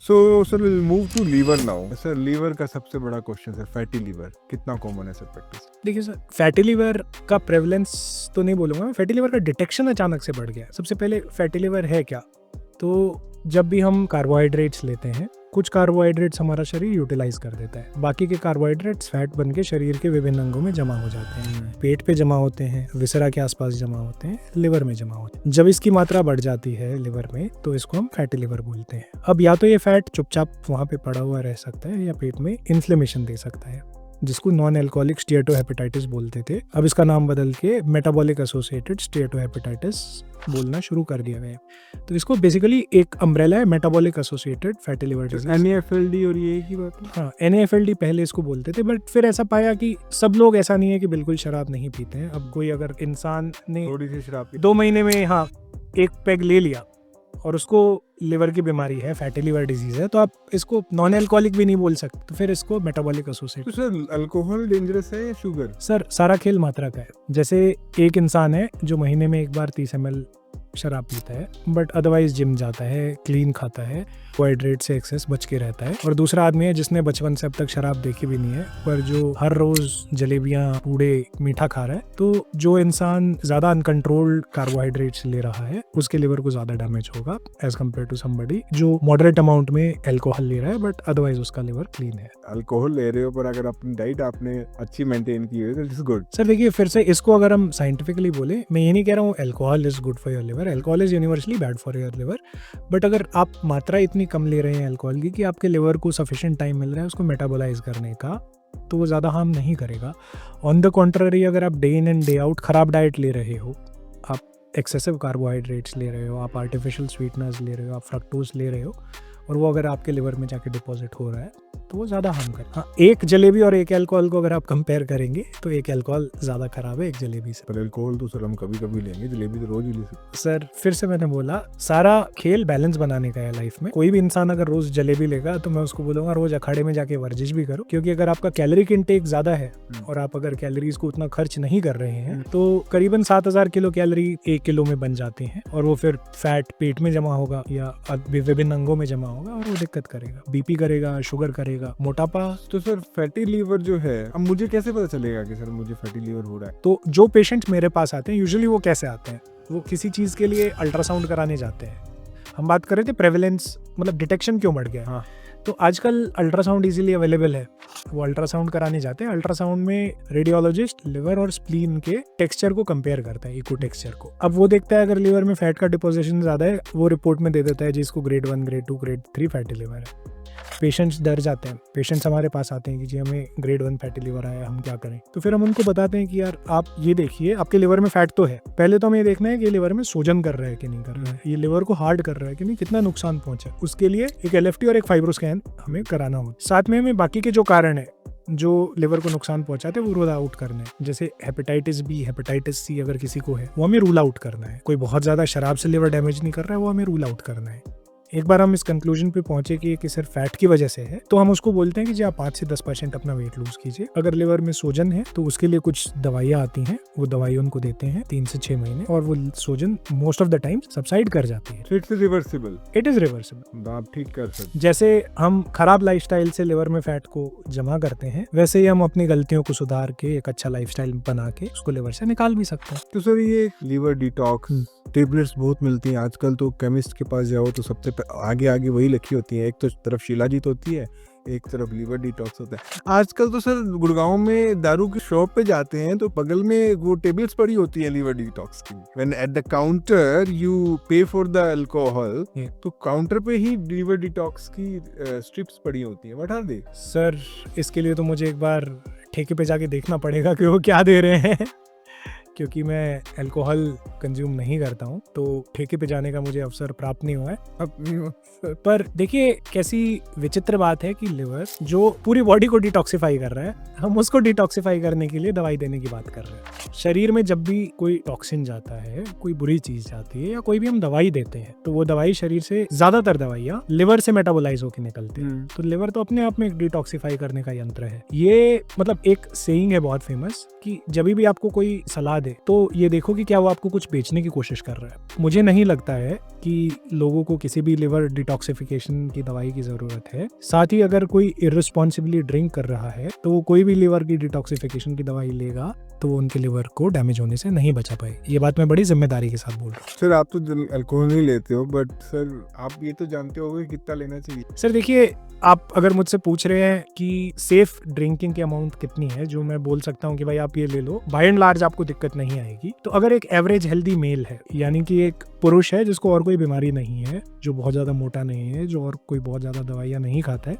So sir will move to liver now. Sir liver का सबसे बड़ा क्वेश्चन सर, फैटी लीवर कितना common है सर प्रैक्टिस? देखिए सर, फैटी लीवर का प्रेवलेंस तो नहीं बोलूँगा मैं, फैटी लीवर का डिटेक्शन अचानक से बढ़ गया। सबसे पहले फैटी लीवर है क्या? तो जब भी हम कार्बोहाइड्रेट्स लेते हैं, कुछ कार्बोहाइड्रेट्स हमारा शरीर यूटिलाइज कर देता है, बाकी के कार्बोहाइड्रेट्स फैट बन के शरीर के विभिन्न अंगों में जमा हो जाते हैं। पेट पे जमा होते हैं, विसरा के आसपास जमा होते हैं, लिवर में जमा होते हैं। जब इसकी मात्रा बढ़ जाती है लिवर में तो इसको हम फैटी लिवर बोलते हैं। अब या तो ये फैट चुपचाप वहाँ पे पड़ा हुआ रह सकता है या पेट में इन्फ्लेमेशन दे सकता है, जिसको नॉन एल्कोहलिक स्टीएटोहेपेटाइटिस बोलते थे। अब इसका नाम बदल के मेटाबॉलिक एसोसिएटेड स्टीएटोहेपेटाइटिस बोलना शुरू कर दिया गया है। तो इसको बेसिकली एक अम्ब्रेला है, metabolic associated fatty liver disease. NAFLD और ये की बात है? हाँ, NAFLD पहले इसको बोलते थे, बट फिर ऐसा पाया कि सब लोग ऐसा नहीं है कि बिल्कुल शराब नहीं पीते हैं। अब कोई अगर इंसान ने थोड़ी सी शराब 2 महीने में एक पेग ले लिया और उसको लिवर की बीमारी है, फैटी लिवर डिजीज है, तो आप इसको नॉन एल्कोहलिक भी नहीं बोल सकते, तो फिर इसको मेटाबॉलिक एसोसिएट। तो सर अल्कोहल डेंजरस है या शुगर? सर सारा खेल मात्रा का है। जैसे एक इंसान है जो महीने में एक बार 30 ml शराब पीता है, बट अदरवाइज जिम जाता है, क्लीन खाता है, कार्बोहाइड्रेट से एक्सेस बच के रहता है। और दूसरा आदमी है जिसने बचपन से अब तक शराब देखी भी नहीं है, पर जो हर रोज जलेबियां, पूड़े, मीठा खा रहा है। तो जो इंसान ज्यादा अनकंट्रोल्ड कार्बोहाइड्रेट्स ले रहा है उसके लिवर को ज्यादा डैमेज होगा एज कम्पेयर टू समबडी जो मॉडरेट अमाउंट में अल्कोहल ले रहा है, बट अदरवाइज उसका लिवर क्लीन है। अल्कोहल ले रहे हो पर अगर अपनी डाइट आपने अच्छी मेंटेन की है तो इट इज गुड। सर देखिए, फिर से इसको अगर हम साइंटिफिकली बोले, मैं ये नहीं कह रहा हूँ alcohol is good for your liver, alcohol is universally bad for your liver, but अगर आप मात्रा इतनी कम ले रहे हैं अल्कोहल की कि आपके लिवर को सफिशिएंट टाइम मिल रहा है उसको मेटाबोलाइज करने का, तो वो ज़्यादा हार्म नहीं करेगा। ऑन द कॉन्ट्ररी, अगर आप day in and day out खराब डाइट ले रहे हो, आप एक्सेसिव कार्बोहाइड्रेट्स ले रहे हो, आप आर्टिफिशियल स्वीटनर्स ले रहे हो, आप फ्रक्टोज ले रहे हो, और वो अगर आपके लिवर में जाके डिपॉजिट हो रहा है तो वो ज़्यादा हार्म करे। हाँ, एक जलेबी और एक अल्कोहल को अगर आप कंपेयर करेंगे तो एक अल्कोहल ज़्यादा खराब है एक जलेबी से। पर अल्कोहल तो सर हम कभी कभी लेंगे, जलेबी तो रोज ही ले सकते। सर फिर से मैंने बोला, सारा खेल बैलेंस बनाने का है लाइफ में। कोई भी इंसान अगर रोज जलेबी लेगा तो मैं उसको बोलूंगा रोज अखाड़े में जाके वर्जिश भी करो, क्योंकि अगर आपका कैलोरी इनटेक ज्यादा है और आप अगर कैलोरीज को उतना खर्च नहीं कर रहे हैं तो करीबन 7000 किलो कैलोरी 1 किलो में बन जाती हैं, और वो फिर फैट पेट में जमा होगा या विभिन्न अंगों में जमा होगा और वो दिक्कत करेगा, बीपी करेगा, शुगर करेगा, मोटापा। तो सर फैटी लीवर जो है, अब मुझे कैसे पता चलेगा कि सर मुझे फैटी लीवर हो रहा है? तो जो पेशेंट्स मेरे पास आते हैं यूजुअली वो कैसे आते हैं, वो किसी चीज के लिए अल्ट्रासाउंड कराने जाते हैं। हम बात कर रहे थे प्रेवलेंस, मतलब डिटेक्शन क्यों बढ़ गया। हाँ। तो आजकल अल्ट्रासाउंड इजीली अवेलेबल है, वो अल्ट्रासाउंड कराने जाते हैं। अल्ट्रासाउंड में रेडियोलॉजिस्ट लिवर और स्प्लीन के टेक्सचर को कंपेयर करता है, इको टेक्सचर को। अब वो देखता है अगर लिवर में फैट का डिपोजिशन ज्यादा है, वो रिपोर्ट में दे देता है जिसको grade 1, grade 2, grade 3 fatty liver है। पेशेंट्स डर जाते हैं, पेशेंट्स हमारे पास आते हैं कि जी हमें ग्रेड 1 फैटी लिवर आया, हम क्या करें। तो फिर हम उनको बताते हैं कि यार आप ये देखिए, आपके लिवर में फैट तो है, पहले तो हमें ये देखना है कि ये लिवर में सूजन कर रहा है कि नहीं कर रहा है, ये लिवर को हार्ड कर रहा है कि नहीं, कितना नुकसान पहुंचा। उसके लिए एक LFT और एक फाइब्रोस्कैन हमें कराना होगा। साथ में हमें बाकी के जो कारण है जो लिवर को नुकसान पहुंचाते हैं वो रूल आउट करना है। जैसे हेपेटाइटिस बी, हेपेटाइटिस सी अगर किसी को है वो हमें रूल आउट करना है। कोई बहुत ज्यादा शराब से लिवर डैमेज नहीं कर रहा है, वो हमें रूल आउट करना है। एक बार हम इस कंक्लूजन पे पहुंचे कि ये सिर्फ फैट की वजह से है, तो हम उसको बोलते हैं कि जी आप 5 से 10% अपना वेट लूज कीजिए। अगर लिवर में सूजन है तो उसके लिए कुछ दवाइयाँ आती हैं, वो दवाई उनको देते हैं 3 से 6 महीने, और वो सूजन most of the time subside कर जाती है। It's reversible. It is reversible. आप ठीक कर सकते। जैसे हम खराब लाइफस्टाइल से लिवर में फैट को जमा करते हैं, वैसे ही हम अपनी गलतियों को सुधार के एक अच्छा लाइफस्टाइल बना के उसको लिवर से निकाल भी सकते हैं। तो सर ये लिवर डिटॉक्स टेबलेट्स बहुत मिलती हैं आजकल, तो केमिस्ट के पास जाओ तो सबसे आगे वही लिखी होती है, एक तो तरफ शिलाजीत होती है, एक तरफ लिवर डिटॉक्स होता है। आजकल तो सर गुड़गांव में दारू की शॉप पे जाते हैं तो बगल में वो टेबलेट्स पड़ी होती है लिवर डिटॉक्स की। When at the counter you पे फॉर द अल्कोहल, तो काउंटर पे ही लिवर डिटॉक्स की स्ट्रिप्स पड़ी होती है। What are they? सर इसके लिए तो मुझे एक बार ठेके पे जाके देखना पड़ेगा कि वो क्या दे रहे हैं क्योंकि मैं अल्कोहल कंज्यूम नहीं करता हूँ, तो ठेके पे जाने का मुझे अवसर प्राप्त नहीं हुआ है। पर देखिए कैसी विचित्र बात है कि लिवर जो पूरी बॉडी को डिटॉक्सिफाई कर रहा है, हम उसको डिटॉक्सिफाई करने के लिए दवाई देने की बात कर रहे हैं। शरीर में जब भी कोई टॉक्सिन जाता है, कोई बुरी चीज जाती है या कोई भी हम दवाई देते हैं, तो वो दवाई शरीर से, ज्यादातर दवाइयाँ लिवर से मेटाबोलाइज होकर निकलती है। तो लिवर तो अपने आप में एक डिटॉक्सिफाई करने का यंत्र है। ये मतलब एक सेइंग है बहुत फेमस कि जब भी आपको कोई सलाह दे तो ये देखो कि क्या वो आपको कुछ बेचने की कोशिश कर रहा है। मुझे नहीं लगता है कि लोगों को किसी भी लिवर डिटॉक्सिफिकेशन की दवाई की जरूरत है। साथ ही अगर कोई इर्रिस्पॉन्सिबली ड्रिंक कर रहा है तो वो कोई भी लिवर की डिटॉक्सिफिकेशन की दवाई लेगा तो वो उनके लिवर को डैमेज होने से नहीं बचा पाए। ये बात मैं बड़ी जिम्मेदारी के साथ बोल रहा हूँ। सर आप तो अल्कोहल नहीं लेते हो, बट सर आप ये तो जानते होगे कितना लेना चाहिए। सर देखिए, आप अगर मुझसे पूछ रहे हैं कि सेफ ड्रिंकिंग की अमाउंट कितनी है, जो मैं बोल सकता हूँ कि भाई आप ये ले लो, बाय एंड लार्ज आपको दिक्कत नहीं आएगी। तो अगर एक एवरेज हेल्दी मेल है, यानी कि एक पुरुष है जिसको और कोई बीमारी नहीं है, जो बहुत ज्यादा मोटा नहीं है, जो और कोई बहुत ज्यादा दवाइयाँ नहीं खाता है,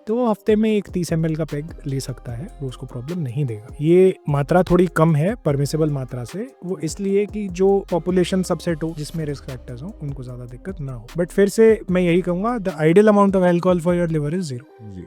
तो वो हफ्ते में एक 30 ml का पैग ले सकता है, वो उसको प्रॉब्लम नहीं देगा। ये मात्रा थोड़ी कम है परमिसेबल मात्रा से, वो इसलिए कि जो पॉपुलेशन सबसेट हो जिसमें रिस्क फैक्टर्स हो उनको ज्यादा दिक्कत ना हो। बट फिर से मैं यही कहूंगा, the ideal amount of alcohol for your liver is 0। Ji.